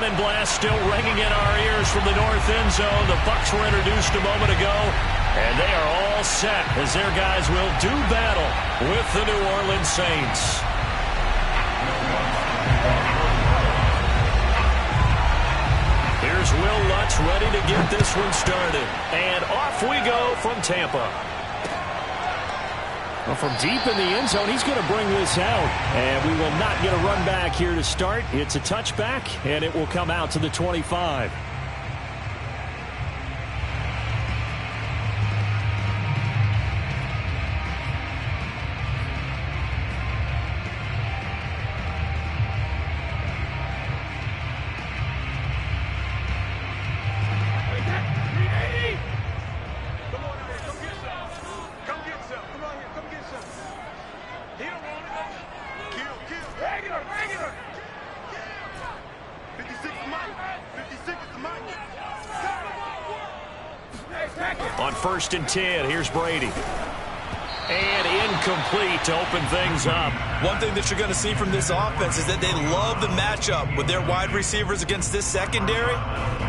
cannon blast still ringing in our ears from the north end zone. The Bucs were introduced a moment ago, and they are all set as their guys will do battle with the New Orleans Saints. Here's Will Lutz ready to get this one started. And off we go from Tampa. Well, from deep in the end zone, he's going to bring this out. And we will not get a run back here to start. It's a touchback, and it will come out to the 25. On 1st and 10, here's Brady. And incomplete to open things up. One thing that you're going to see from this offense is that they love the matchup with their wide receivers against this secondary.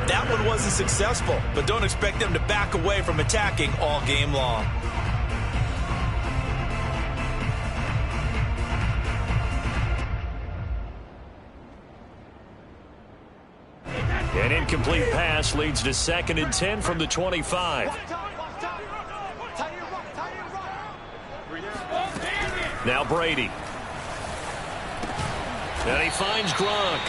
That one wasn't successful, but don't expect them to back away from attacking all game long. An incomplete pass leads to 2nd and 10 from the 25. Now Brady. And he finds Gronk.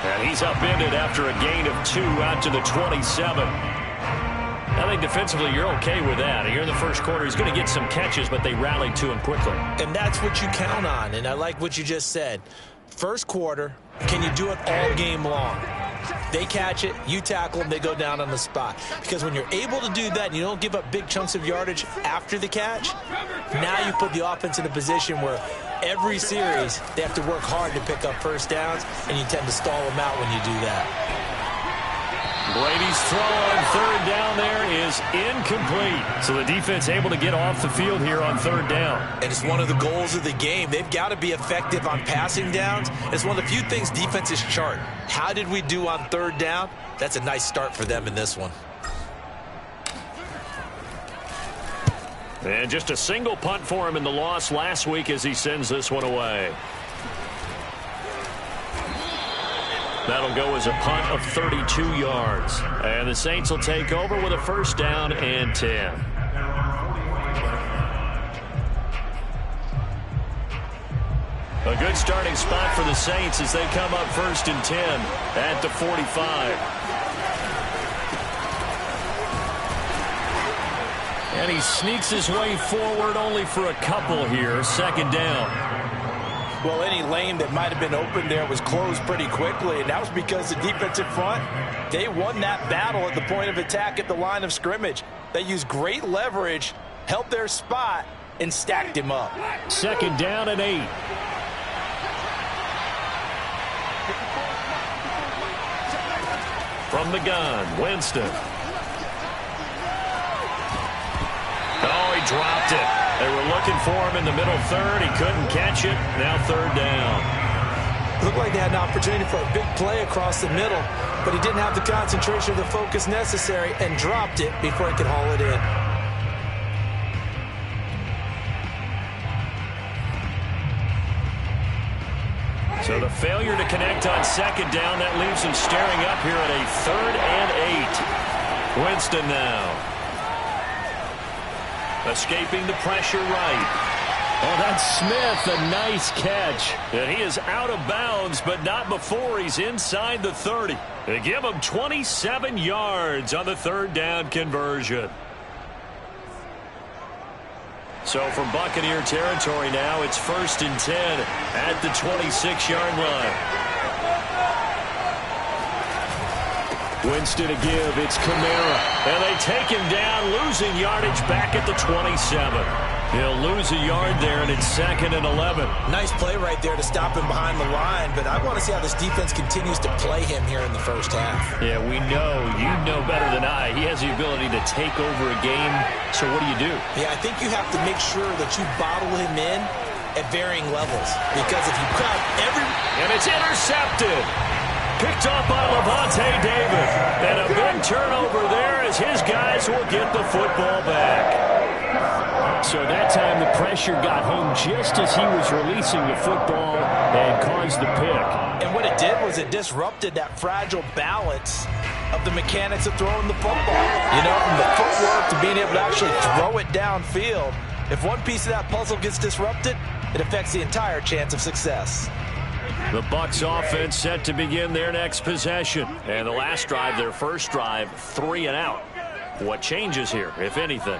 And he's upended after a gain of 2 out to the 27. I think defensively you're okay with that. Here in the first quarter, he's going to get some catches, but they rallied to him quickly. And that's what you count on, and I like what you just said. First quarter, can you do it all game long? They catch it, you tackle them, they go down on the spot. Because when you're able to do that and you don't give up big chunks of yardage after the catch, now you put the offense in a position where every series they have to work hard to pick up first downs, and you tend to stall them out when you do that. Brady's throw on 3rd down there is incomplete. So the defense able to get off the field here on 3rd down. And it's one of the goals of the game. They've got to be effective on passing downs. It's one of the few things defenses chart. How did we do on 3rd down? That's a nice start for them in this one. And just a single punt for him in the loss last week as he sends this one away. That'll go as a punt of 32 yards. And the Saints will take over with a 1st down and 10. A good starting spot for the Saints as they come up 1st and 10 at the 45. And he sneaks his way forward only for a couple here. 2nd down. Well, any lane that might have been open there was closed pretty quickly, and that was because the defensive front, they won that battle at the point of attack at the line of scrimmage. They used great leverage, held their spot, and stacked him up. 2nd down and 8. From the gun, Winston. Oh, he dropped it. They were looking for him in the middle 3rd. He couldn't catch it. Now 3rd down. Looked like they had an opportunity for a big play across the middle, but he didn't have the concentration or the focus necessary and dropped it before he could haul it in. So the failure to connect on 2nd down, that leaves him staring up here at a 3rd and 8. Winston now. Escaping the pressure right. Oh, that's Smith. A nice catch. And he is out of bounds, but not before he's inside the 30. They give him 27 yards on the 3rd down conversion. So from Buccaneer territory now, it's 1st and 10 at the 26-yard line. Winston to give. It's Kamara. And they take him down, losing yardage back at the 27. He'll lose a yard there, and it's 2nd and 11. Nice play right there to stop him behind the line, but I want to see how this defense continues to play him here in the first half. Yeah, we know. You know better than I. He has the ability to take over a game. So what do? Yeah, I think you have to make sure that you bottle him in at varying levels. Because if you crowd every... And it's intercepted. Picked off by Lavonte David. And a big turnover there as his guys will get the football back. So that time the pressure got home just as he was releasing the football and caused the pick. And what it did was it disrupted that fragile balance of the mechanics of throwing the football. You know, from the footwork to being able to actually throw it downfield. If one piece of that puzzle gets disrupted, it affects the entire chance of success. The Bucs offense set to begin their next possession. And the last drive, their first drive, 3 and out. What changes here, if anything?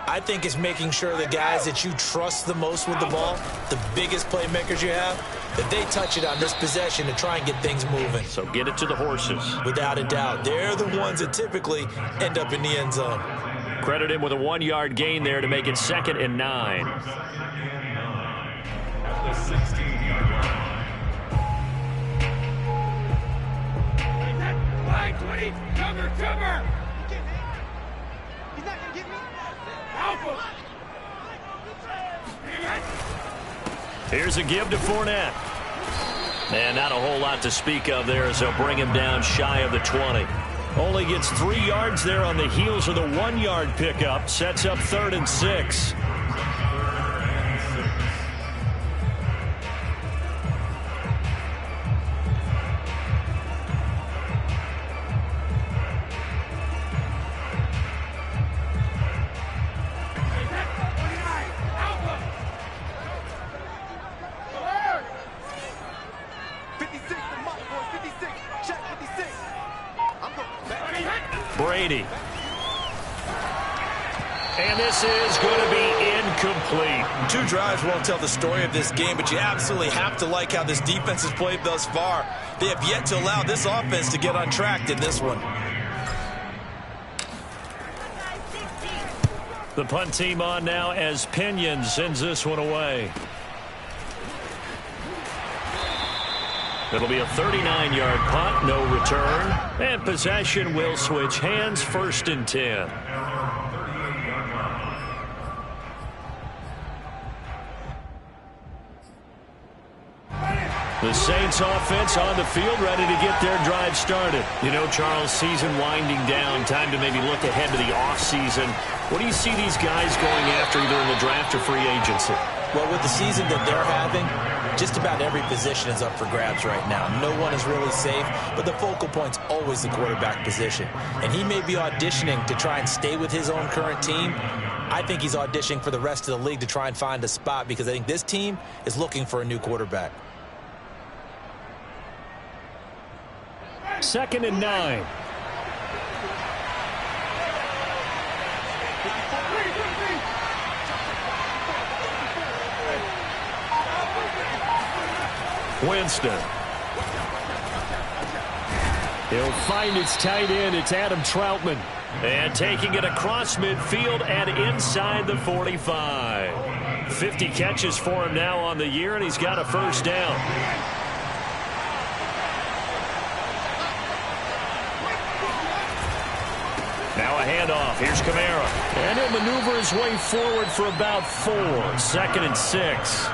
I think it's making sure the guys that you trust the most with the ball, the biggest playmakers you have, that they touch it on this possession to try and get things moving. So get it to the horses. Without a doubt. They're the ones that typically end up in the end zone. Credit him with a 1-yard gain there to make it 2nd and 9. Cover! He's not gonna get me. Alpha! Here's a give to Fournette. And not a whole lot to speak of there as they'll bring him down shy of the 20. Only gets 3 yards there on the heels of the 1-yard pickup. Sets up 3rd and 6. Brady. And this is going to be incomplete. 2 drives won't tell the story of this game, but you absolutely have to like how this defense has played thus far. They have yet to allow this offense to get untracked in this one. The punt team on now as Pinion sends this one away. It'll be a 39-yard punt, no return. And possession will switch hands, 1st and 10. The Saints offense on the field, ready to get their drive started. You know, Charles, season winding down, time to maybe look ahead to the offseason. What do you see these guys going after either in the draft or free agency? Well, with the season that they're having, just about every position is up for grabs right now. No one is really safe, but the focal point's always the quarterback position. And he may be auditioning to try and stay with his own current team. I think he's auditioning for the rest of the league to try and find a spot because I think this team is looking for a new quarterback. 2nd and 9. Winston. He'll find its tight end. It's Adam Troutman. And taking it across midfield and inside the 45. 50 catches for him now on the year, and he's got a 1st down. Now a handoff. Here's Kamara. And he'll maneuver his way forward for about 4. 2nd and 6.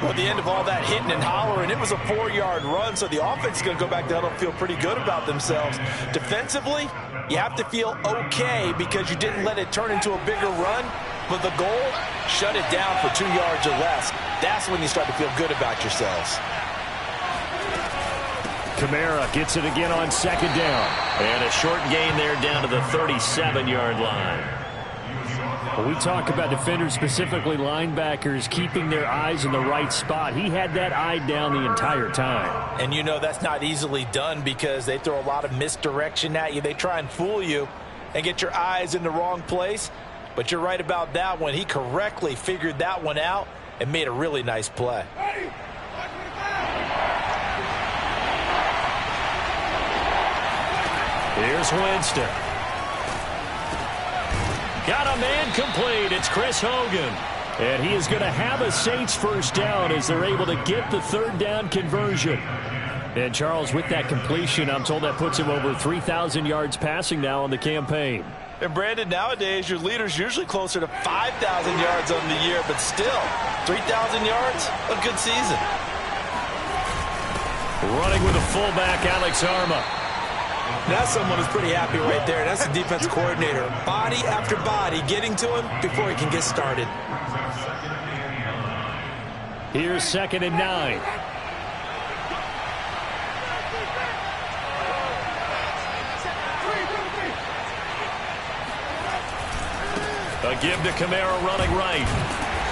Well, at the end of all that hitting and hollering, it was a 4-yard run, so the offense is going to go back down and feel pretty good about themselves. Defensively, you have to feel okay because you didn't let it turn into a bigger run, but the goal, shut it down for 2 yards or less. That's when you start to feel good about yourselves. Kamara gets it again on 2nd down. And a short gain there down to the 37-yard line. When we talk about defenders, specifically linebackers, keeping their eyes in the right spot, he had that eye down the entire time. And you know that's not easily done because they throw a lot of misdirection at you. They try and fool you and get your eyes in the wrong place. But you're right about that one. He correctly figured that one out and made a really nice play. Here's Winston. Got a man complete. It's Chris Hogan. And he is going to have a Saints 1st down as they're able to get the 3rd down conversion. And Charles, with that completion, I'm told that puts him over 3,000 yards passing now on the campaign. And Brandon, nowadays your leader's usually closer to 5,000 yards on the year, but still, 3,000 yards, a good season. Running with the fullback, Alex Arma. That's someone who's pretty happy right there. That's the defense coordinator. Body after body getting to him before he can get started. Here's 2nd and 9. A give to Kamara running right.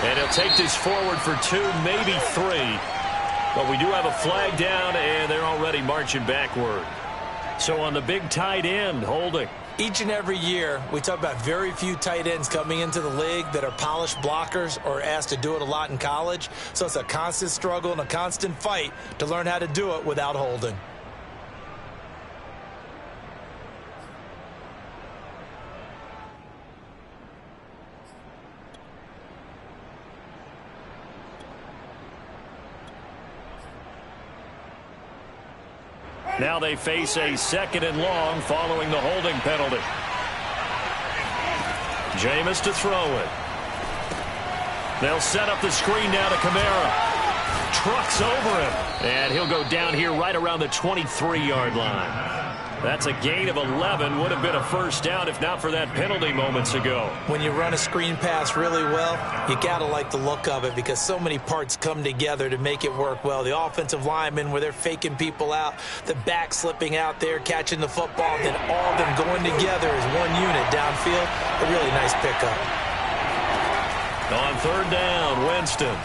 And he'll take this forward for 2, maybe 3. But we do have a flag down, and they're already marching backward. So on the big tight end, holding. Each and every year, we talk about very few tight ends coming into the league that are polished blockers or asked to do it a lot in college. So it's a constant struggle and a constant fight to learn how to do it without holding. Now they face a 2nd and long following the holding penalty. Jameis to throw it. They'll set up the screen now to Kamara. Trucks over him. And he'll go down here right around the 23-yard line. That's a gain of 11. Would have been a first down if not for that penalty moments ago. When you run a screen pass really well, you got to like the look of it because so many parts come together to make it work well. The offensive linemen where they're faking people out, the back slipping out there, catching the football, then all of them going together as one unit downfield. A really nice pickup. On 3rd down, Winston.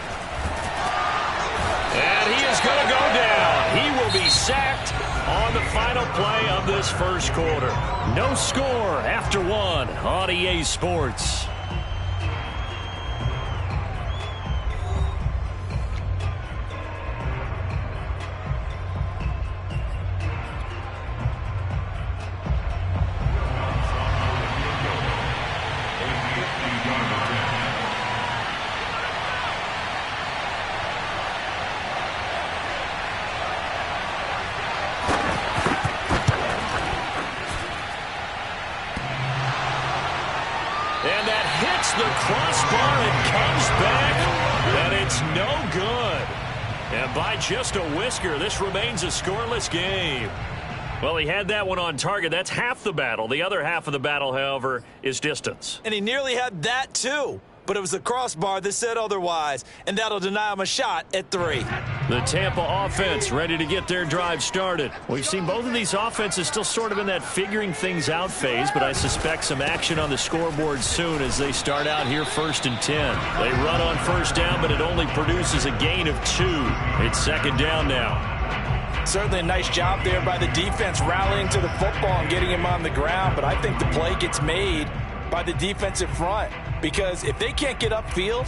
And he is going to go down. He will be sacked on the final play of this first quarter. No score after 1 on EA Sports. And that hits the crossbar and comes back, and it's no good. And by just a whisker, this remains a scoreless game. Well, he had that one on target. That's half the battle. The other half of the battle, however, is distance. And he nearly had that, too. But it was the crossbar that said otherwise, and that'll deny him a shot at 3. The Tampa offense ready to get their drive started. We've seen both of these offenses still sort of in that figuring things out phase, but I suspect some action on the scoreboard soon as they start out here 1st and 10. They run on 1st down, but it only produces a gain of 2. It's 2nd down now. Certainly a nice job there by the defense rallying to the football and getting him on the ground, but I think the play gets made by the defensive front. Because if they can't get upfield,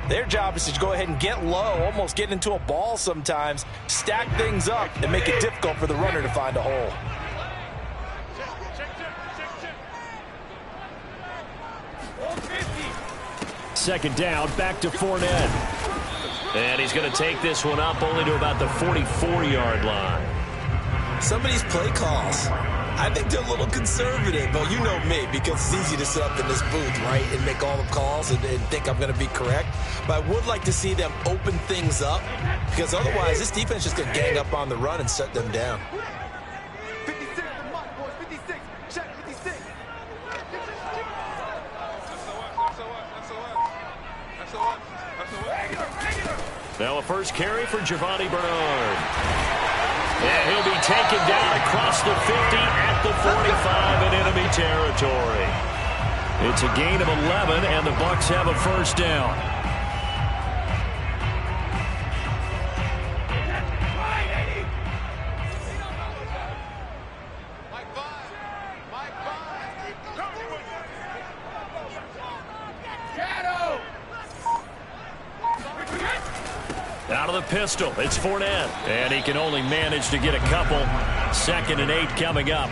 their job is to go ahead and get low, almost get into a ball sometimes, stack things up, and make it difficult for the runner to find a hole. Second down, back to Fournette. And he's going to take this one up only to about the 44-yard line. Some of these play calls, I think they're a little conservative, but you know me, because it's easy to sit up in this booth, right, and make all the calls and think I'm going to be correct. But I would like to see them open things up, because otherwise this defense is just going to gang up on the run and shut them down. 56, the mark, boys. 56. Check 56. Now a first carry for Giovanni Bernard. And he'll be taken down across the 50 at the 45 in enemy territory. It's a gain of 11, and the Bucs have a first down. Out of the pistol, it's Fournette, and he can only manage to get a couple. 2nd and 8 coming up.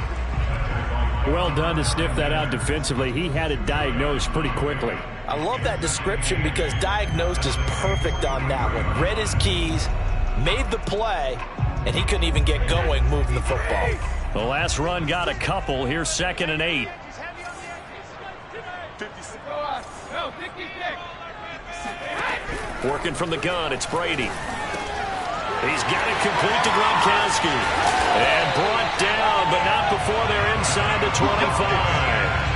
Well done to sniff that out defensively. He had it diagnosed pretty quickly. I love that description because diagnosed is perfect on that one. Read his keys, made the play, and he couldn't even get going moving the football. The last run got a couple. Here's 2nd and 8. Working from the gun, it's Brady. He's got it complete to Gronkowski. And brought down, but not before they're inside the 25.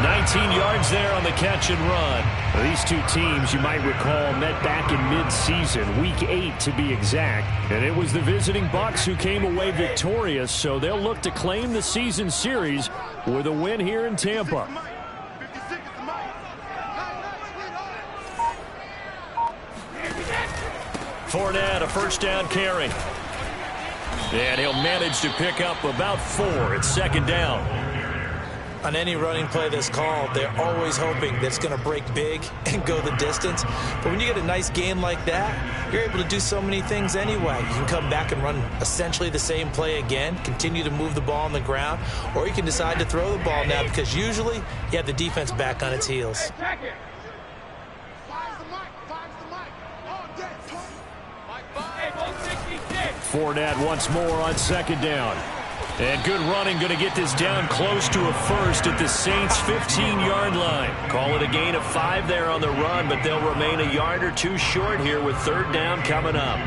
19 yards there on the catch and run. These two teams, you might recall, met back in mid-season, Week 8 to be exact. And it was the visiting Bucs who came away victorious, so they'll look to claim the season series with a win here in Tampa. Fournette, a first down carry. And he'll manage to pick up about 4. It's second down. On any running play that's called, they're always hoping that it's going to break big and go the distance. But when you get a nice game like that, you're able to do so many things anyway. You can come back and run essentially the same play again, continue to move the ball on the ground, or you can decide to throw the ball now because usually you have the defense back on its heels. Fournette once more on second down. And good running, going to get this down close to a first at the Saints' 15-yard line. Call it a gain of 5 there on the run, but they'll remain a yard or two short here with third down coming up.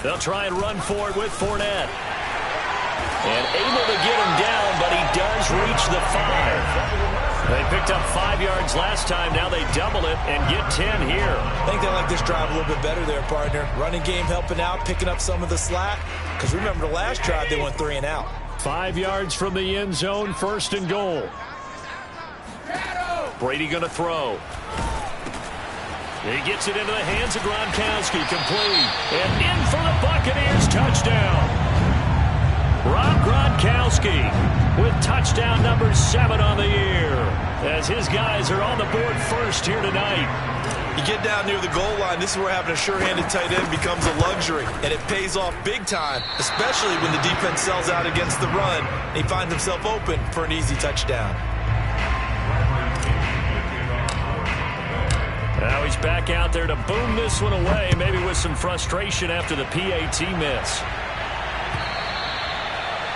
They'll try and run for it with Fournette. And able to get him down, but he does reach the 5. They picked up 5 yards last time. Now they double it and get 10 here. I think they like this drive a little bit better there, partner. Running game helping out, picking up some of the slack. Because remember the last drive, they went 3 and out. 5 yards from the end zone, first and goal. Brady going to throw. He gets it into the hands of Gronkowski, complete. And in for the Buccaneers, touchdown. Rob Gronkowski with touchdown number 7 on the year, as his guys are on the board first here tonight. You get down near the goal line, this is where having a sure-handed tight end becomes a luxury, and it pays off big time, especially when the defense sells out against the run, and he finds himself open for an easy touchdown. Now he's back out there to boom this one away, maybe with some frustration after the PAT miss.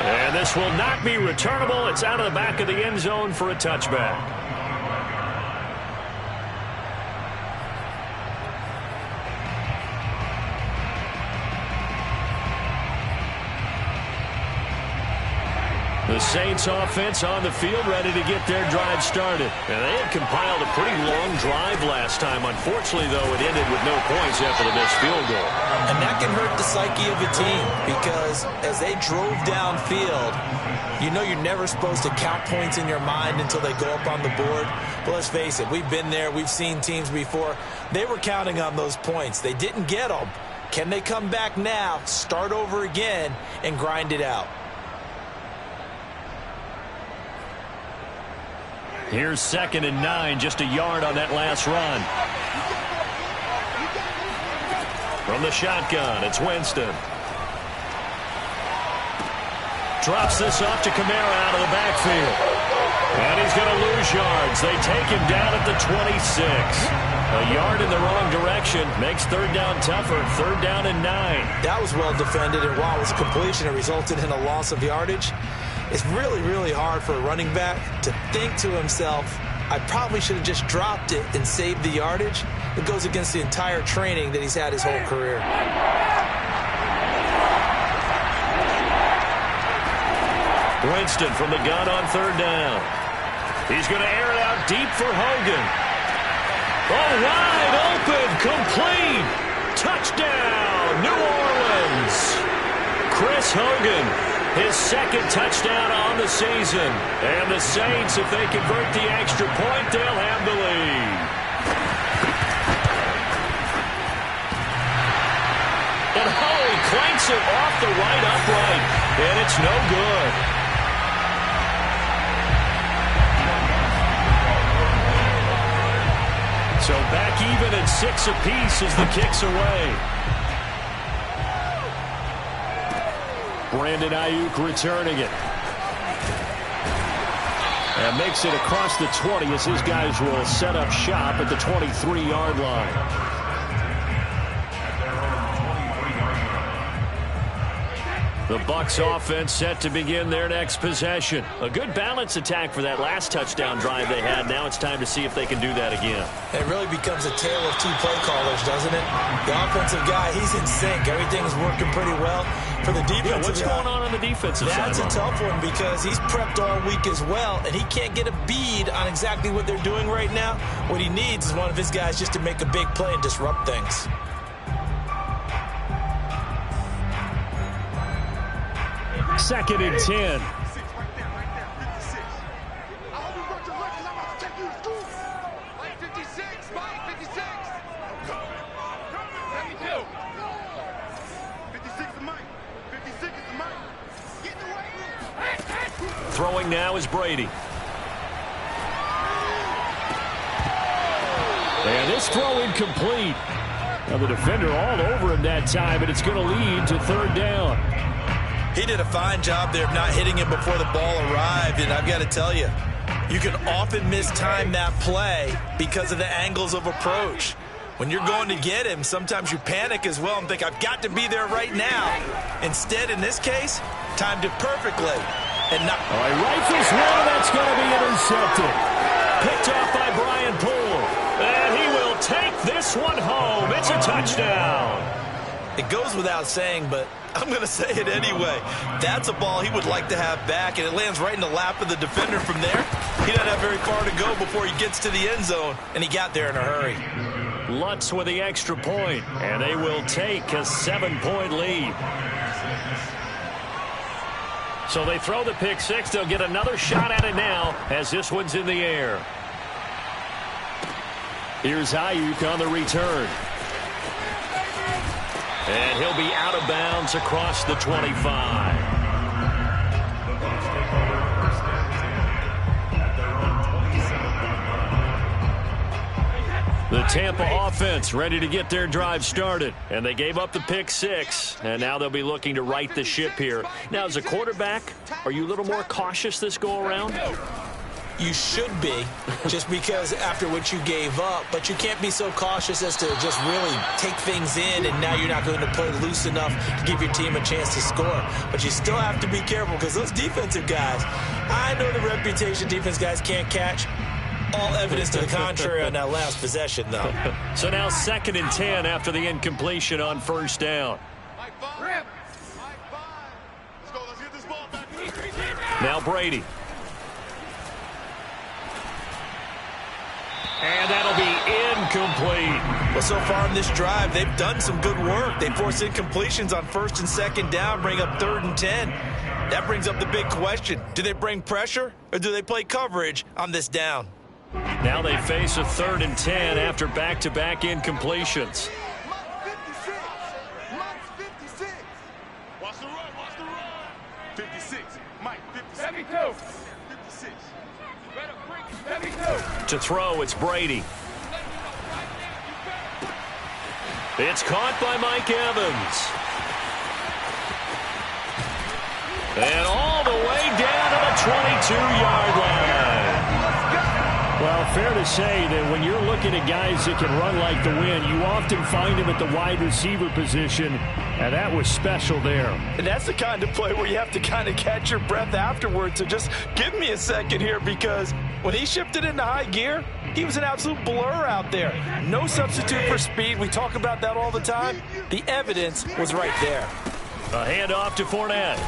And this will not be returnable. It's out of the back of the end zone for a touchback. The Saints offense on the field ready to get their drive started. And they had compiled a pretty long drive last time. Unfortunately, though, it ended with no points after the missed field goal. And that can hurt the psyche of a team because as they drove downfield, you know you're never supposed to count points in your mind until they go up on the board. But let's face it, we've been there. We've seen teams before. They were counting on those points. They didn't get them. Can they come back now, start over again, and grind it out? Here's 2nd and 9, just a yard on that last run. From the shotgun, it's Winston. Drops this off to Kamara out of the backfield. And he's going to lose yards. They take him down at the 26. A yard in the wrong direction makes third down tougher. Third down and 9. That was well defended, and while it was a completion, it resulted in a loss of yardage. It's really, really hard for a running back to think to himself, I probably should have just dropped it and saved the yardage. It goes against the entire training that he's had his whole career. Winston from the gun on third down. He's going to air it out deep for Hogan. Oh, wide open, complete. Touchdown, New Orleans. Chris Hogan, his 2nd touchdown on the season. And the Saints, if they convert the extra point, they'll have the lead. And Howie clanks it off the right upright. And it's no good. So back even at 6 apiece as the kick's away. Brandon Ayuk returning it. And makes it across the 20 as his guys will set up shop at the 23-yard line. The Bucs offense set to begin their next possession. A good balance attack for that last touchdown drive they had. Now it's time to see if they can do that again. It really becomes a tale of two play callers, doesn't it? The offensive guy, he's in sync. Everything's working pretty well. For the defensive what's going on the defensive side? That's a tough one because he's prepped all week as well, and he can't get a bead on exactly what they're doing right now. What he needs is one of his guys just to make a big play and disrupt things. Second and 10. Throwing now is Brady. And this throw incomplete. Now the defender all over him that time, and it's going to lead to third down. He did a fine job there of not hitting him before the ball arrived, and I've got to tell you, you can often mistime that play because of the angles of approach. When you're going to get him, sometimes you panic as well and think, I've got to be there right now. Instead, in this case, timed it perfectly. And not all right, rifles one, that's going to be intercepted. Picked off by Brian Poole. And he will take this one home. It's a touchdown. It goes without saying, but I'm going to say it anyway. That's a ball he would like to have back, and it lands right in the lap of the defender from there. He doesn't have very far to go before he gets to the end zone, and he got there in a hurry. Lutz with the extra point, and they will take a 7-point lead. So they throw the pick six. They'll get another shot at it now as this one's in the air. Here's Ayuk on the return. And he'll be out of bounds across the 25. The Tampa offense ready to get their drive started. And they gave up the pick six. And now they'll be looking to right the ship here. Now, as a quarterback, are you a little more cautious this go-around? You should be, just because after what you gave up. But you can't be so cautious as to just really take things in, and now you're not going to play loose enough to give your team a chance to score. But you still have to be careful because those defensive guys, I know the reputation defense guys can't catch. All evidence to the contrary on that last possession, though. So now 2nd and 10 after the incompletion on first down. Now Brady. And that'll be incomplete. Well, so far in this drive, they've done some good work. They force incompletions on 1st and 2nd down, bring up 3rd and 10. That brings up the big question. Do they bring pressure or do they play coverage on this down? Now they face a 3rd and 10 after back-to-back incompletions. Mike's 56. Watch the run, 56. Mike, 56. 56. To throw, it's Brady. It's caught by Mike Evans. And all the way down to the 22-yard line. Well, fair to say that when you're looking at guys that can run like the wind, you often find them at the wide receiver position, and that was special there. And that's the kind of play where you have to kind of catch your breath afterwards. So just give me a second here, because when he shifted into high gear, he was an absolute blur out there. No substitute for speed. We talk about that all the time. The evidence was right there. A handoff to Fournette.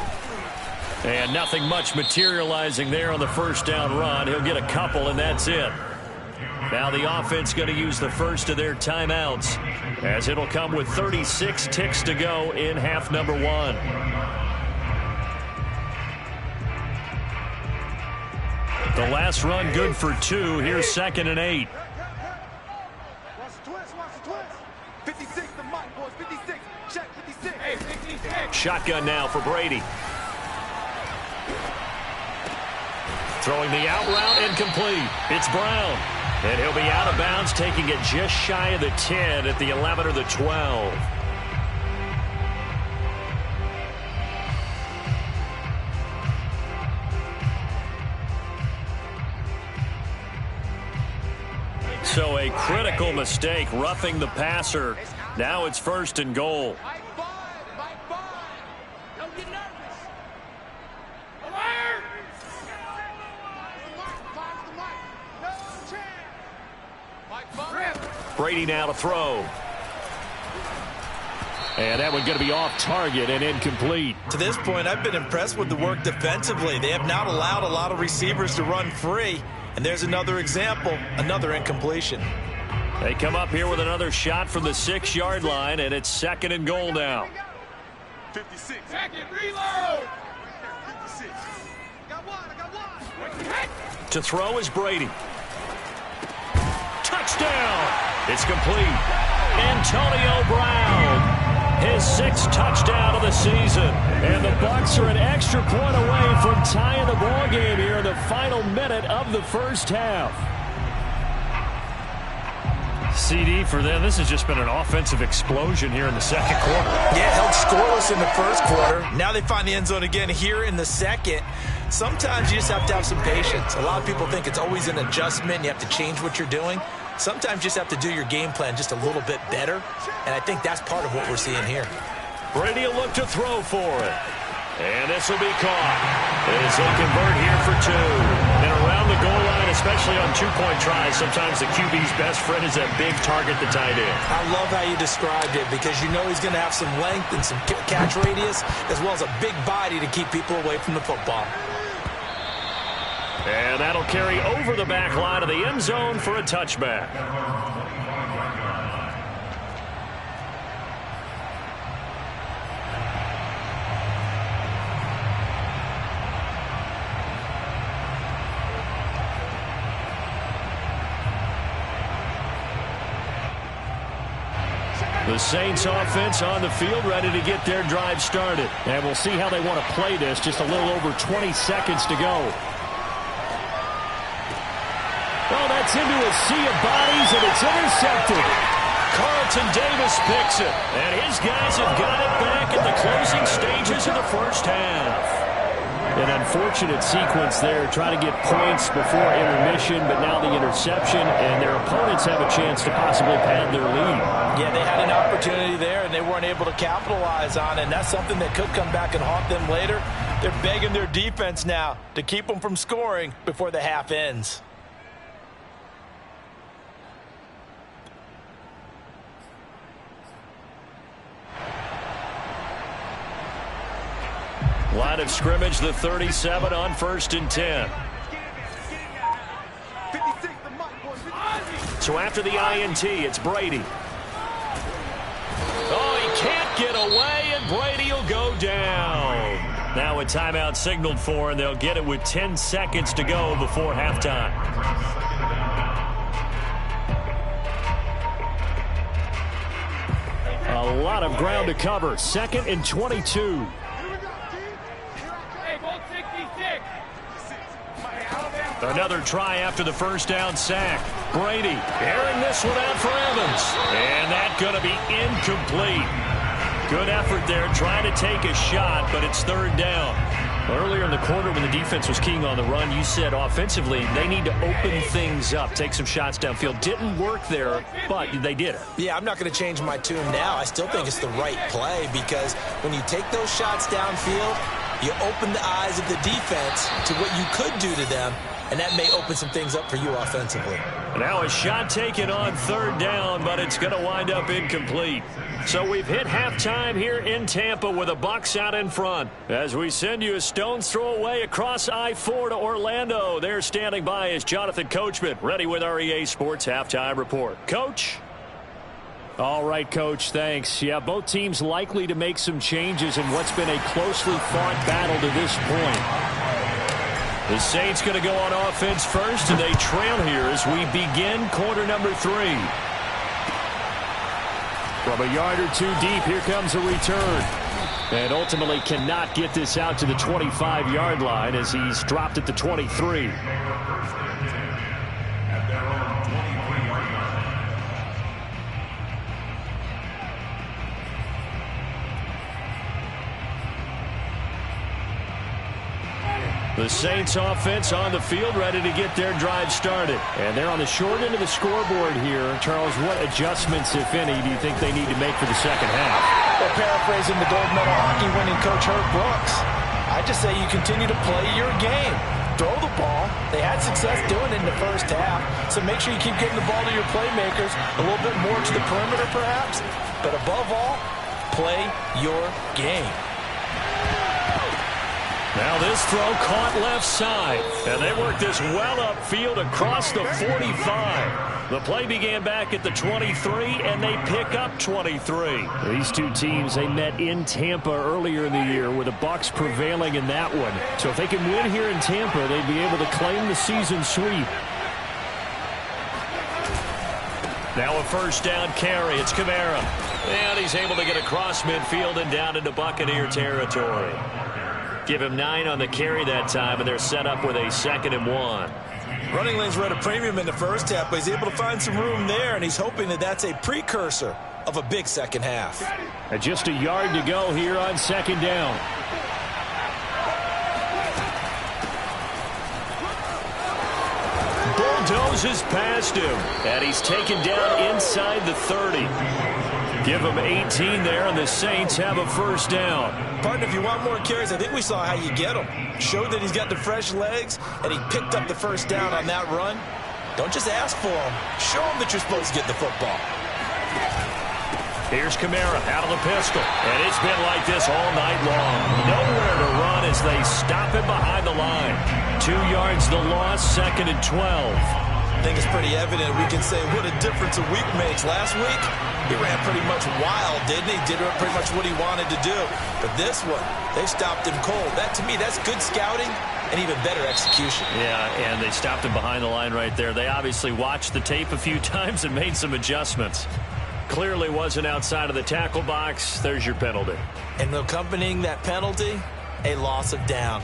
And nothing much materializing there on the first down run. He'll get a couple, and that's it. Now the offense going to use the first of their timeouts, as it'll come with 36 ticks to go in half number one. The last run good for 2. Here's 2nd and 8. Watch the twist. 56 to Mike, boys. 56. Check 56. Shotgun now for Brady. Throwing the out route, incomplete. It's Brown. And he'll be out of bounds, taking it just shy of the 10 at the 11 or the 12. So a critical mistake, roughing the passer. Now it's 1st and goal. Don't get nervous. Brady now to throw. And that one going to be off target and incomplete. To this point, I've been impressed with the work defensively. They have not allowed a lot of receivers to run free. And there's another example, another incompletion. They come up here with another shot from the 6-yard line, and it's 2nd and goal now. 56. Second, reload. 56. Got one. To throw is Brady. Touchdown! It's complete. Antonio Brown. His 6th touchdown of the season. And the Bucs are an extra point away from tying the ball game here in the final minute of the first half. CD for them, this has just been an offensive explosion here in the 2nd quarter. Yeah, held scoreless in the 1st quarter. Now they find the end zone again here in the 2nd. Sometimes you just have to have some patience. A lot of people think it's always an adjustment. You have to change what you're doing. Sometimes you just have to do your game plan just a little bit better, and I think that's part of what we're seeing here. Brady will look to throw for it. And this will be caught as they convert here for 2. And around the goal line, especially on 2-point tries, sometimes the QB's best friend is that big target, the tight end. I love how you described it because you know he's going to have some length and some catch radius as well as a big body to keep people away from the football. And that'll carry over the back line of the end zone for a touchback. The Saints offense on the field ready to get their drive started. And we'll see how they want to play this. Just a little over 20 seconds to go. Oh, that's into a sea of bodies, and it's intercepted. Carlton Davis picks it, and his guys have got it back at the closing stages of the first half. An unfortunate sequence there, trying to get points before intermission, but now the interception, and their opponents have a chance to possibly pad their lead. Yeah, they had an opportunity there, and they weren't able to capitalize on it, and that's something that could come back and haunt them later. They're begging their defense now to keep them from scoring before the half ends. Line of scrimmage, the 37 on 1st and 10. So after the INT, it's Brady. Oh, he can't get away, and Brady will go down. Now a timeout signaled for, and they'll get it with 10 seconds to go before halftime. A lot of ground to cover. 2nd and 22. Another try after the first down sack. Brady airing this one out for Evans. And that's going to be incomplete. Good effort there, trying to take a shot, but it's 3rd down. Earlier in the quarter when the defense was keying on the run, you said offensively they need to open things up, take some shots downfield. Didn't work there, but they did it. Yeah, I'm not going to change my tune now. I still think it's the right play because when you take those shots downfield, you open the eyes of the defense to what you could do to them, and that may open some things up for you offensively. Now a shot taken on 3rd down, but it's going to wind up incomplete. So we've hit halftime here in Tampa with the Bucs out in front. As we send you a stone's throw away across I-4 to Orlando. There standing by is Jonathan Coachman, ready with our EA Sports Halftime Report. Coach? All right, Coach, thanks. Yeah, both teams likely to make some changes in what's been a closely fought battle to this point. The Saints going to go on offense first, and they trail here as we begin quarter number 3. From a yard or 2 deep, here comes a return. And ultimately cannot get this out to the 25-yard line as he's dropped at the 23. The Saints offense on the field, ready to get their drive started. And they're on the short end of the scoreboard here. Charles, what adjustments, if any, do you think they need to make for the second half? Well, paraphrasing the gold medal hockey winning coach Herb Brooks, I just say you continue to play your game. Throw the ball. They had success doing it in the first half, so make sure you keep getting the ball to your playmakers, a little bit more to the perimeter perhaps, but above all, play your game. Now this throw caught left side, and they work this well upfield across the 45. The play began back at the 23, and they pick up 23. These two teams, they met in Tampa earlier in the year, with the Bucs prevailing in that one. So if they can win here in Tampa, they'd be able to claim the season sweep. Now a first down carry. It's Kamara. And he's able to get across midfield and down into Buccaneer territory. Give him 9 on the carry that time, and they're set up with a 2nd and 1. Running lanes were at a premium in the first half, but he's able to find some room there, and he's hoping that that's a precursor of a big second half. And just a yard to go here on 2nd down. Bulldozes past him, and he's taken down inside the 30. Give him 18 there, and the Saints have a first down. Partner, if you want more carries, I think we saw how you get him. Showed that he's got the fresh legs, and he picked up the first down on that run. Don't just ask for him. Show him that you're supposed to get the football. Here's Kamara out of the pistol, and it's been like this all night long. Nowhere to run as they stop him behind the line. 2 yards the loss, 2nd and 12. I think it's pretty evident we can say what a difference a week makes. Last week, he ran pretty much wild, didn't he? Did pretty much what he wanted to do. But this one, they stopped him cold. That, to me, that's good scouting and even better execution. Yeah, and they stopped him behind the line right there. They obviously watched the tape a few times and made some adjustments. Clearly wasn't outside of the tackle box. There's your penalty. And accompanying that penalty, a loss of down.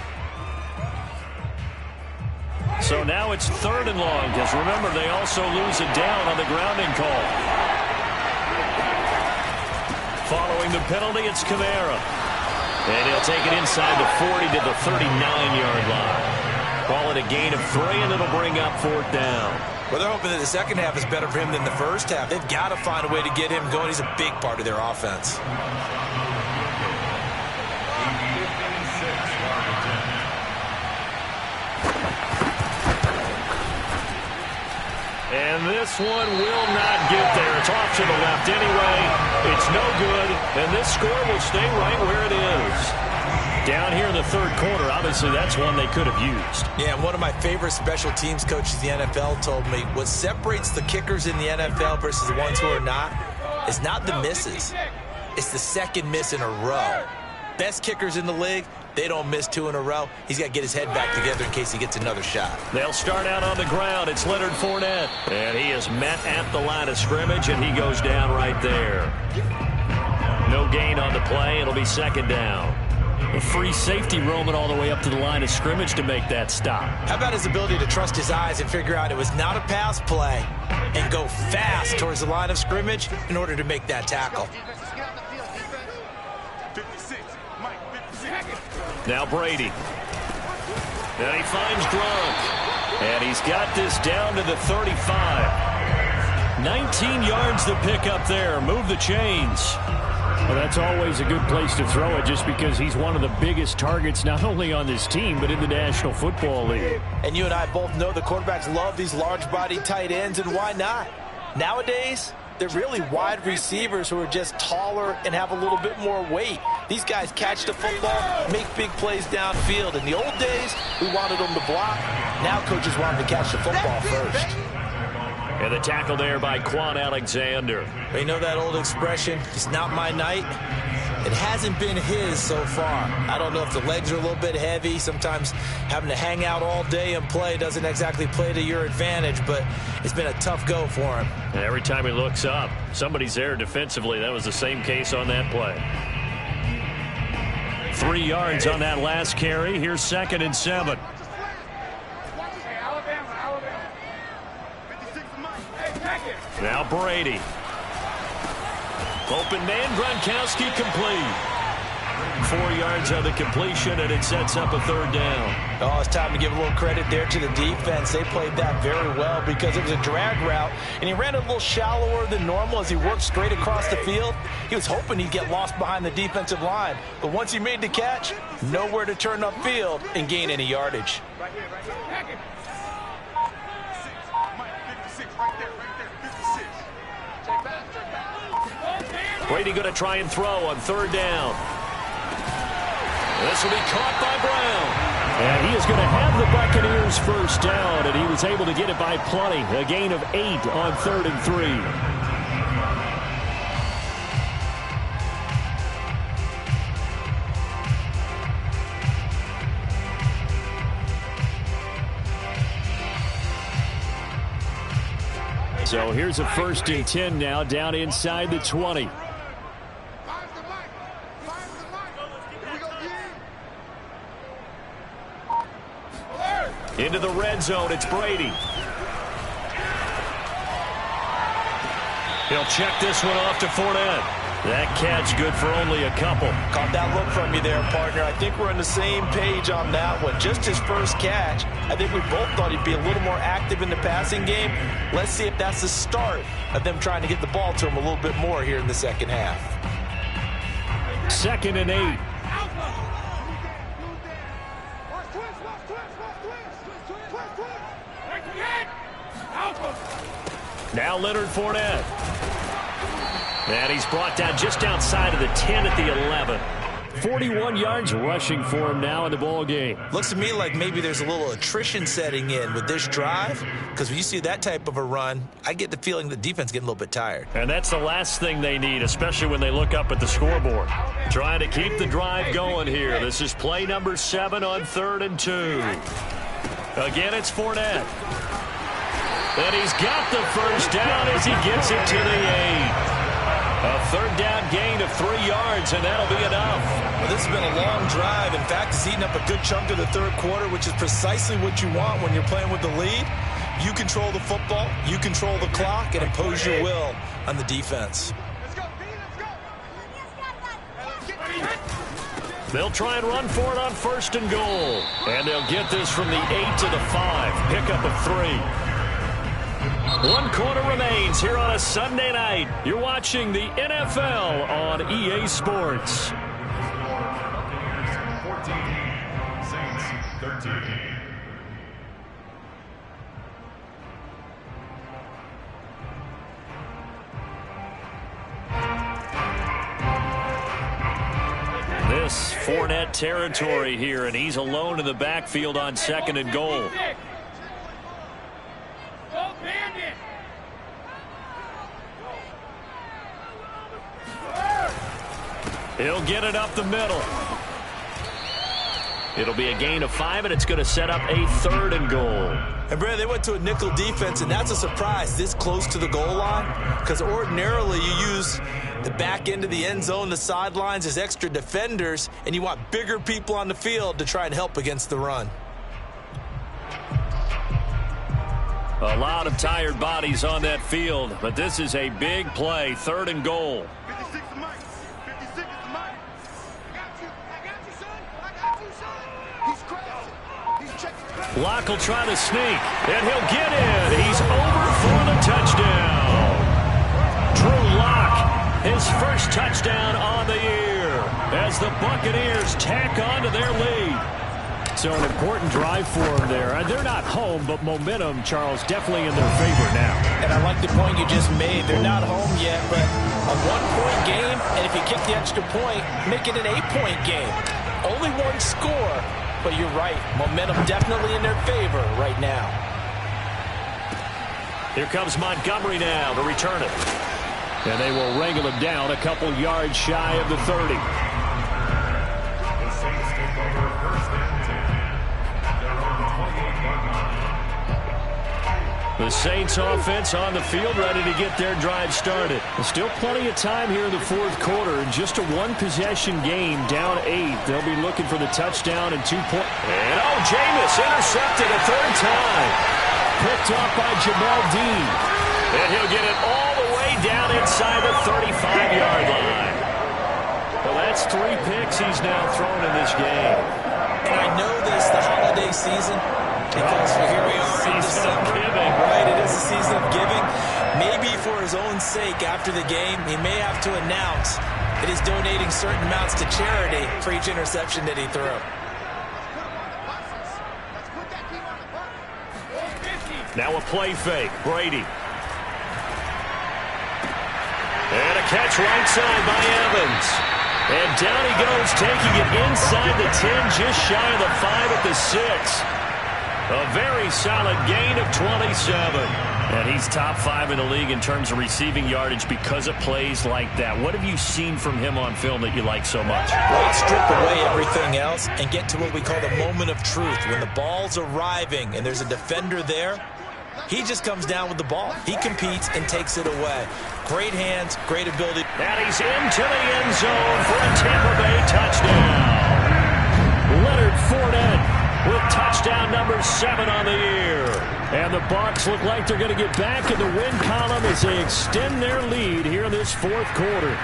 So now it's 3rd and long, because remember, they also lose a down on the grounding call. Following the penalty, it's Kamara. And he'll take it inside the 40 to the 39-yard line. Call it a gain of 3, and it'll bring up 4th down. Well, they're hoping that the second half is better for him than the first half. They've got to find a way to get him going. He's a big part of their offense. And this one will not get there. It's off to the left anyway. It's no good, and this score will stay right where it is. Down here in the 3rd quarter, obviously that's one they could have used. Yeah, and one of my favorite special teams coaches in the NFL told me what separates the kickers in the NFL versus the ones who are not is not the misses. It's the second miss in a row. Best kickers in the league, they don't miss 2 in a row. He's got to get his head back together in case he gets another shot. They'll start out on the ground. It's Leonard Fournette. And he is met at the line of scrimmage, and he goes down right there. No gain on the play. It'll be 2nd down. A free safety roaming all the way up to the line of scrimmage to make that stop. How about his ability to trust his eyes and figure out it was not a pass play and go fast towards the line of scrimmage in order to make that tackle. Now Brady. And he finds Gronk. And he's got this down to the 35. 19 yards to pick up there. Move the chains. Well, that's always a good place to throw it, just because he's one of the biggest targets not only on this team but in the National Football League. And you and I both know the quarterbacks love these large-bodied tight ends, and why not? Nowadays, they're really wide receivers who are just taller and have a little bit more weight. These guys catch the football, make big plays downfield. In the old days, we wanted them to block. Now coaches want them to catch the football first. And the tackle there by Quan Alexander. You know that old expression, it's not my night? It hasn't been his so far. I don't know if the legs are a little bit heavy. Sometimes having to hang out all day and play doesn't exactly play to your advantage, but it's been a tough go for him. And every time he looks up, somebody's there defensively. That was the same case on that play. 3 yards on that last carry. Here's 2nd and 7. Now Brady. Open man, Gronkowski complete. 4 yards on the completion, and it sets up a third down. Oh, it's time to give a little credit there to the defense. They played that very well because it was a drag route, and he ran a little shallower than normal as he worked straight across the field. He was hoping he'd get lost behind the defensive line, but once he made the catch, nowhere to turn upfield and gain any yardage. Right here, right here. Mike, 56, right there, 56. Check back. Brady going to try and throw on third down. This will be caught by Brown. And he is going to have the Buccaneers first down, and he was able to get it by plenty. A gain of 8 on 3rd and 3. So here's a 1st and 10 now down inside the 20. Into the red zone, it's Brady. He'll check this one off to Fournette. That catch good for only a couple. Caught that look from you there, partner. I think we're on the same page on that one. Just his first catch. I think we both thought he'd be a little more active in the passing game. Let's see if that's the start of them trying to get the ball to him a little bit more here in the second half. 2nd and 8. Now Leonard Fournette. And he's brought down just outside of the 10 at the 11. 41 yards rushing for him now in the ball game. Looks to me like maybe there's a little attrition setting in with this drive, because when you see that type of a run, I get the feeling the defense getting a little bit tired. And that's the last thing they need, especially when they look up at the scoreboard. Trying to keep the drive going here. This is play number 7 on 3rd and 2. Again, it's Fournette. And he's got the first down as he gets it to the 8. A 3rd down gain of 3 yards, and that'll be enough. Well, this has been a long drive. In fact, it's eaten up a good chunk of the 3rd quarter, which is precisely what you want when you're playing with the lead. You control the football, you control the clock, and impose your will on the defense. Let's go, B, let's go. They'll try and run for it on 1st and goal. And they'll get this from the 8 to the 5. Pickup of 3. 1 quarter remains here on a Sunday night. You're watching the NFL on EA Sports. 14, Saints 13. This Fournette territory here, and he's alone in the backfield on 2nd and goal. He'll get it up the middle. It'll be a gain of 5, and it's going to set up a 3rd and goal. And, Brad, they went to a nickel defense, and that's a surprise this close to the goal line, because ordinarily you use the back end of the end zone, the sidelines as extra defenders, and you want bigger people on the field to try and help against the run. A lot of tired bodies on that field, but this is a big play, 3rd and goal. 56 is Mike. 56 is Mike. I got you, son. I got you, son. He's crashing. He's checking. Locke will try to sneak, and he'll get in. He's over for the touchdown. Drew Locke, his first touchdown on the year as the Buccaneers tack on to their lead. So an important drive for them there. They're not home, but momentum, Charles, definitely in their favor now. And I like the point you just made. They're not home yet, but a 1-point game, and if you kick the extra point, make it an 8-point game. Only 1 score, but you're right. Momentum definitely in their favor right now. Here comes Montgomery now to return it. And they will wrangle him down a couple yards shy of the 30. The Saints take over 1st and 10. They're on the 28-yard line. The Saints offense on the field, ready to get their drive started. There's still plenty of time here in the 4th quarter. Just a 1-possession game, down 8. They'll be looking for the touchdown and 2 points. And Jameis intercepted a 3rd time. Picked off by Jamel Dean. And he'll get it all the way down inside the 35-yard line. Well, that's 3 picks he's now thrown in this game. And I know this, the holiday season, because here we are in December. Right, it is the season of giving. Maybe for his own sake, after the game, he may have to announce that he's donating certain amounts to charity for each interception that he threw. Now a play fake. Brady. And a catch right side by Evans. And down he goes, taking it inside the 10, just shy of the 5 at the 6. A very solid gain of 27. And he's top 5 in the league in terms of receiving yardage because of plays like that. What have you seen from him on film that you like so much? Well, strip away everything else and get to what we call the moment of truth. When the ball's arriving and there's a defender there, he just comes down with the ball. He competes and takes it away. Great hands, great ability. And he's into the end zone for a Tampa Bay touchdown. Leonard Fournette with touchdown number 7 on the year. And the Bucs look like they're going to get back in the win column as they extend their lead here in this 4th quarter.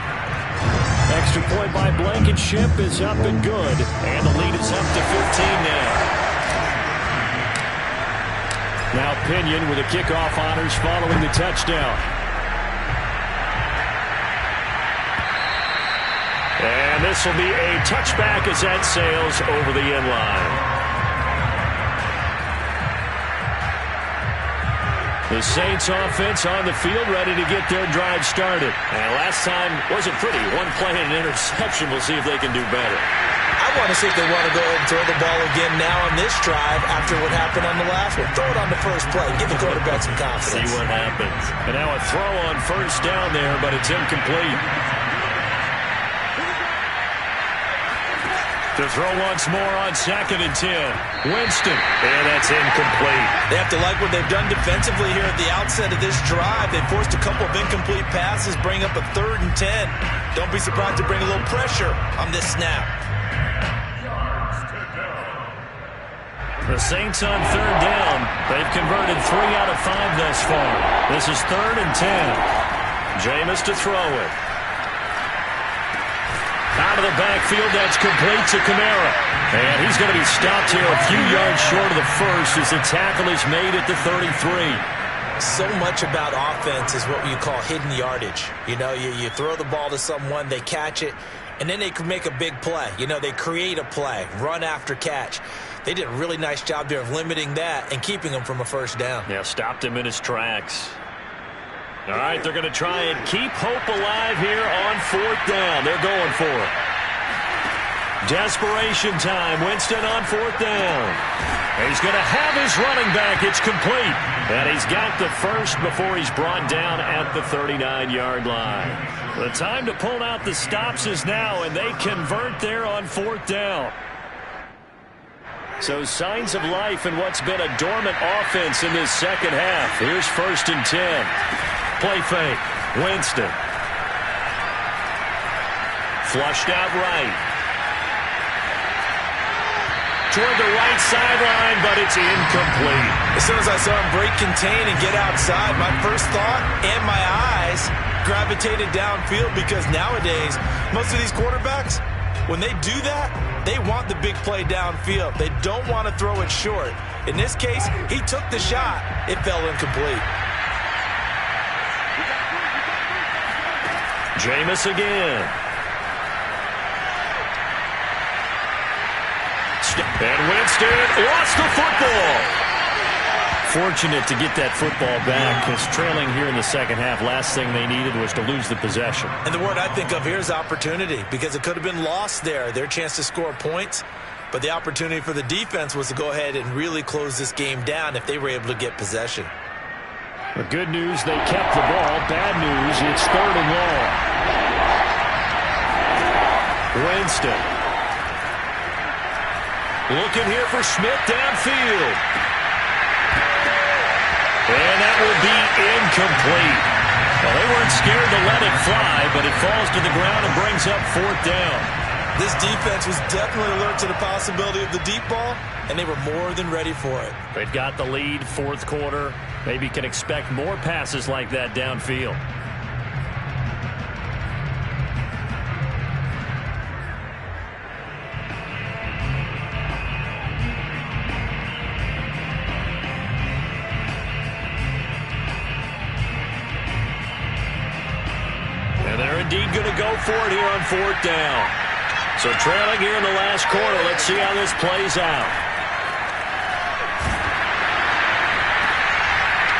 Extra point by Blankenship is up and good. And the lead is up to 15 now. Now Pinion with the kickoff honors following the touchdown. And this will be a touchback as that sails over the end line. The Saints offense on the field ready to get their drive started. And last time wasn't pretty. One play and an interception. We'll see if they can do better. I want to see if they want to go ahead and throw the ball again now on this drive after what happened on the last one. Throw it on the first play. Give the quarterback some confidence. See what happens. And now a throw on first down there, but it's incomplete. To throw once more on 2nd and 10. Winston. And that's incomplete. They have to like what they've done defensively here at the outset of this drive. They forced a couple of incomplete passes, bring up a 3rd and 10. Don't be surprised to bring a little pressure on this snap. The Saints on 3rd down. They've converted 3 out of 5 thus far. This is 3rd and 10. Jameis to throw it. Out of the backfield, that's complete to Kamara. And he's going to be stopped here a few yards short of the first as the tackle is made at the 33. So much about offense is what you call hidden yardage. You know, you throw the ball to someone, they catch it, and then they can make a big play. You know, they create a play, run after catch. They did a really nice job there of limiting that and keeping him from a first down. Yeah, stopped him in his tracks. All right, they're going to try and keep hope alive here on 4th down. They're going for it. Desperation time. Winston on 4th down. He's going to have his running back. It's complete. And he's got the first before he's brought down at the 39-yard line. The time to pull out the stops is now, and they convert there on 4th down. So signs of life in what's been a dormant offense in this second half. Here's 1st and 10. Play fake. Winston. Flushed out right. Toward the right sideline, but it's incomplete. As soon as I saw him break contain and get outside, my first thought and my eyes gravitated downfield because nowadays, most of these quarterbacks, when they do that, they want the big play downfield. They don't want to throw it short. In this case, he took the shot. It fell incomplete. Jameis again. And Winston lost the football. Fortunate to get that football back because trailing here in the second half, last thing they needed was to lose the possession. And the word I think of here is opportunity because it could have been lost there. Their chance to score points, but the opportunity for the defense was to go ahead and really close this game down if they were able to get possession. The good news, they kept the ball. Bad news, it's 3rd and long. Winston. Looking here for Smith downfield. And that will be incomplete. Well, they weren't scared to let it fly, but it falls to the ground and brings up 4th down. This defense was definitely alert to the possibility of the deep ball, and they were more than ready for it. They've got the lead, 4th quarter. Maybe can expect more passes like that downfield. for it here on 4th down. So trailing here in the last quarter. Let's see how this plays out.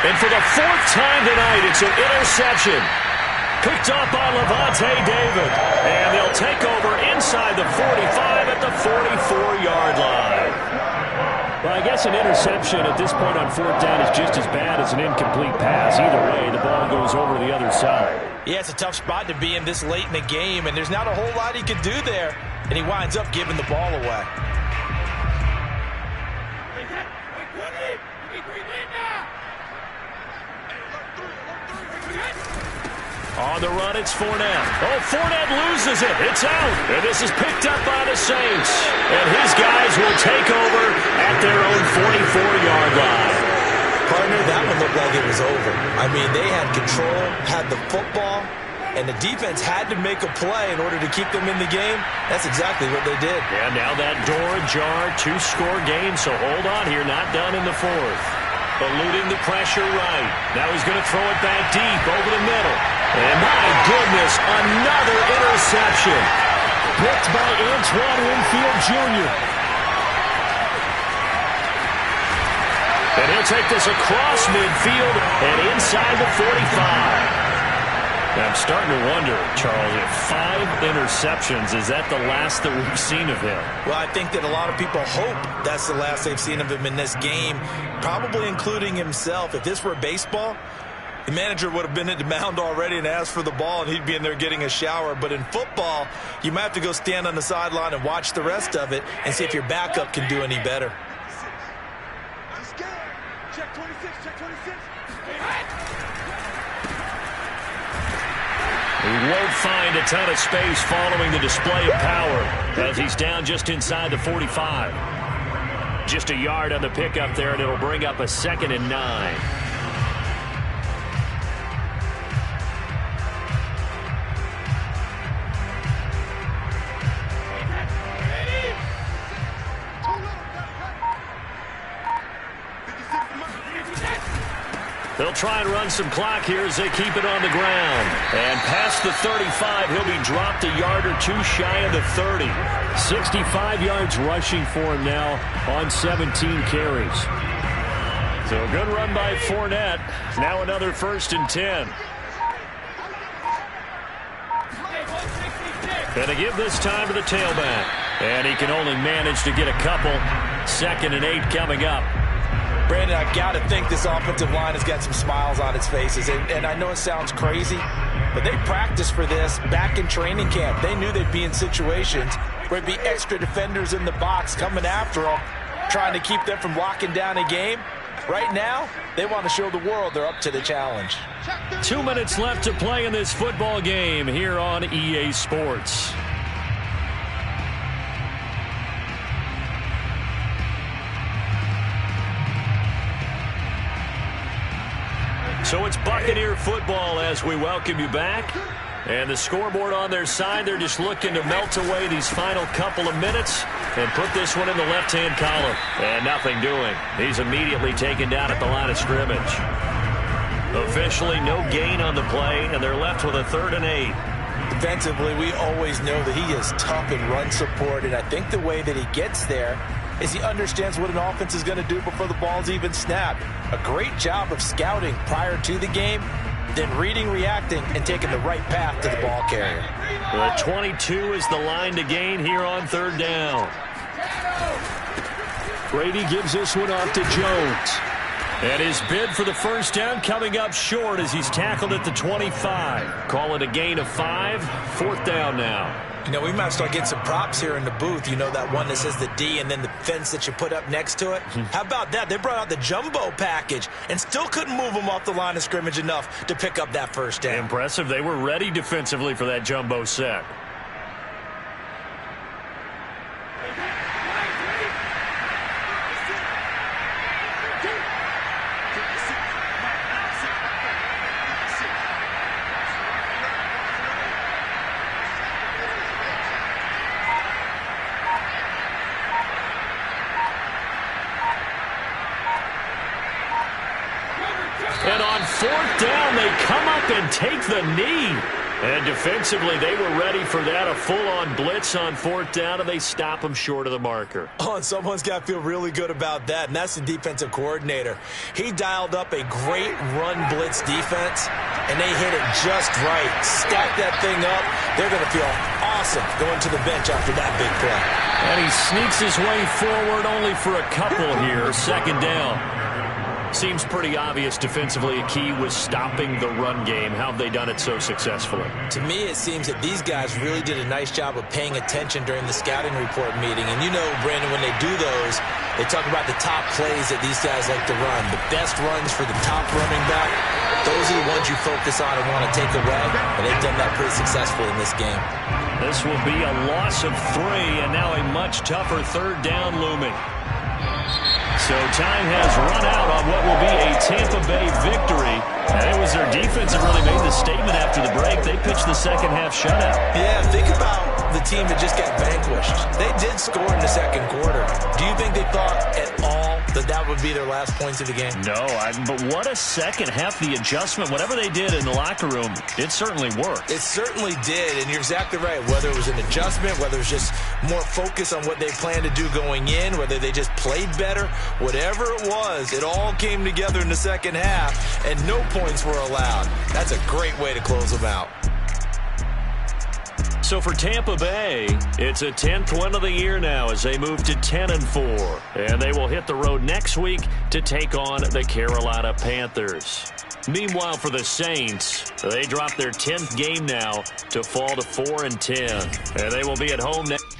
And for the 4th time tonight, it's an interception. Picked up by Lavonte David. And they'll take over inside the 45 at the 44-yard line. Well, I guess an interception at this point on 4th down is just as bad as an incomplete pass. Either way, the ball goes over the other side. Yeah, it's a tough spot to be in this late in the game, and there's not a whole lot he can do there. And he winds up giving the ball away. On the run, it's Fournette. Oh, Fournette loses it. It's out. And this is picked up by the Saints. And his guys will take over at their own 44-yard line. Partner, that one looked like it was over. I mean, they had control, had the football, and the defense had to make a play in order to keep them in the game. That's exactly what they did. Yeah, now that door ajar, 2-score game, so hold on here, not done in the 4th. Eluding the pressure right. Now he's going to throw it back deep over the middle. And my goodness, another interception. Picked by Antoine Winfield Jr. And he'll take this across midfield and inside the 45. I'm starting to wonder, Charles, if 5 interceptions, is that the last that we've seen of him? Well, I think that a lot of people hope that's the last they've seen of him in this game, probably including himself. If this were baseball, the manager would have been at the mound already and asked for the ball, and he'd be in there getting a shower. But in football, you might have to go stand on the sideline and watch the rest of it and see if your backup can do any better. Check 26, check 26. He won't find a ton of space following the display of power as he's down just inside the 45. Just a yard on the pickup there, and it'll bring up a 2nd and 9. They'll try and run some clock here as they keep it on the ground. And past the 35, he'll be dropped a yard or 2 shy of the 30. 65 yards rushing for him now on 17 carries. So a good run by Fournette. Now another 1st and 10. And to give this time to the tailback. And he can only manage to get a couple. 2nd and 8 coming up. Brandon, I've got to think this offensive line has got some smiles on its faces. And I know it sounds crazy, but they practiced for this back in training camp. They knew they'd be in situations where it'd be extra defenders in the box coming after them, trying to keep them from locking down a game. Right now, they want to show the world they're up to the challenge. 2 minutes left to play in this football game here on EA Sports. So it's Buccaneer football as we welcome you back. And the scoreboard on their side, they're just looking to melt away these final couple of minutes and put this one in the left-hand column. And nothing doing. He's immediately taken down at the line of scrimmage. Officially no gain on the play, and they're left with a 3rd and 8. Defensively, we always know that he is tough in run support, and I think the way that he gets there is he understands what an offense is going to do before the ball's even snapped. A great job of scouting prior to the game, then reading, reacting, and taking the right path to the ball carrier. The 22 is the line to gain here on 3rd down. Brady gives this one off to Jones. And his bid for the 1st down coming up short as he's tackled at the 25. Call it a gain of 5. 4th down now. You know, we might start getting some props here in the booth. You know, that one that says the D and then the fence that you put up next to it? How about that? They brought out the jumbo package and still couldn't move them off the line of scrimmage enough to pick up that 1st down. Impressive. They were ready defensively for that jumbo set. And on 4th down, they come up and take the knee. And defensively, they were ready for that, a full-on blitz on 4th down, and they stop them short of the marker. Oh, and someone's got to feel really good about that, and that's the defensive coordinator. He dialed up a great run blitz defense, and they hit it just right. Stack that thing up. They're going to feel awesome going to the bench after that big play. And he sneaks his way forward only for a couple here. 2nd down. Seems pretty obvious defensively a key was stopping the run game. How have they done it so successfully? To me, it seems that these guys really did a nice job of paying attention during the scouting report meeting. And you know, Brandon, when they do those, they talk about the top plays that these guys like to run. The best runs for the top running back, those are the ones you focus on and want to take away. And they've done that pretty successfully in this game. This will be a loss of 3, and now a much tougher 3rd down looming. So time has run out on what will be a Tampa Bay victory. And it was their defense that really made the statement after the break. They pitched the second half shutout. Yeah, think about the team that just got vanquished. They did score in the 2nd quarter. Do you think they thought at all that would be their last points of the game? No, but what a second half. The adjustment, whatever they did in the locker room, it certainly worked. It certainly did, and you're exactly right. Whether it was an adjustment, whether it was just more focus on what they planned to do going in, whether they just played better, whatever it was, it all came together in the 2nd half, and no points were allowed. That's a great way to close them out. So for Tampa Bay, it's a 10th win of the year now as they move to 10-4. And they will hit the road next week to take on the Carolina Panthers. Meanwhile, for the Saints, they drop their 10th game now to fall to 4-10. And they will be at home next.